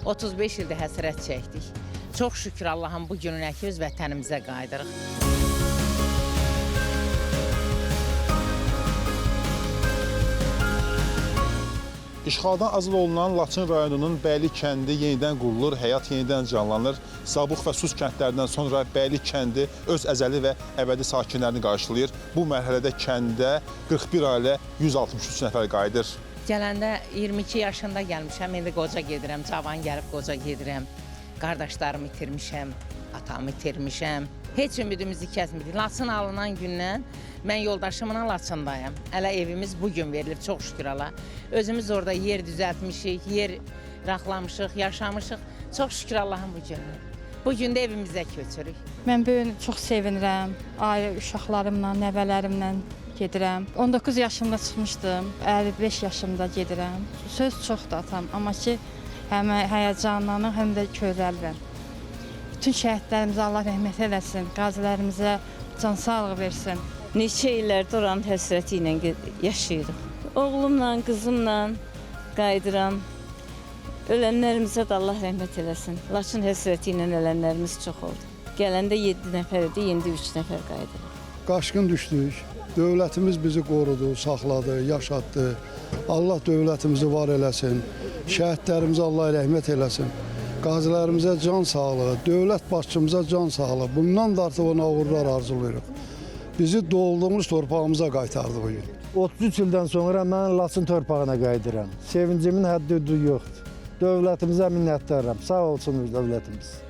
35 ildə həsrət çəkdik. Çox şükür Allah'ın bu gününə ki, öz vətənimizə qayıdırıq. İşğaldan azad olunan Laçın rayonunun Bəylik kəndi yenidən qurulur, həyat yenidən canlanır. Sabux və Sus kəndlərindən sonra Bəylik kəndi öz əzəli və əbədi sakinlərini qarşılayır. Bu mərhələdə kəndə 41 ailə 163 nəfər qayıdır. Gələndə 22 yaşında gəlmişəm, indi qoca gedirəm, cavan gəlib qoca gedirəm. Qardaşlarımı itirmişəm, atamı itirmişəm. Heç ümidimizi kəsmirik. Laçın alınan gündən mən yoldaşımla Laçındayım. Hələ evimiz bugün verilib, çox şükür Allah. Özümüz orada yer düzəltmişik, yer raxlamışıq, yaşamışıq. Çox şükür Allah'ın bu gününə. Bu gün də evimizə köçürük. Mən bu gün çox sevinirəm. Ailə uşaqlarımla, nəvələrimlə gedirəm. 19 yaşımda çıxmışdım, 55 yaşımda gedirəm. Söz çoxdur atam, amma ki, həm həyəcanlanır, həm də körəlirəm. Bütün şəhidlərimizə Allah rəhmət eləsin, qazilərimizə can sağlığı versin. Neçə illərdir oranın həsrəti ilə yaşayırıq. Oğlumla, qızımla qayıdıram. Ölənlərimizə də Allah rəhmət eləsin. Laçın həsrəti ilə ölənlərimiz çox oldu. Gələndə 7 nəfər idi, indi 3 nəfər qayıdırıq. Qaçqın düşdük. Dövlətimiz bizi qorudu, saxladı, yaşatdı. Allah dövlətimizi var eləsin. Şəhidlərimizə Allah rəhmət eləsin. Qazilərimizə can sağlığı, dövlət başçımıza can sağlığı. Bundan da artıq ona uğurlar arzulayırıq. Bizi doğulduğumuz torpağımıza qaytardı bugün. 33 ildən sonra mən Laçın torpağına qayıdıram. Sevincimin həddi yoxdur. Dövlətimizə minnətdaram. Sağ olsun dövlətimiz.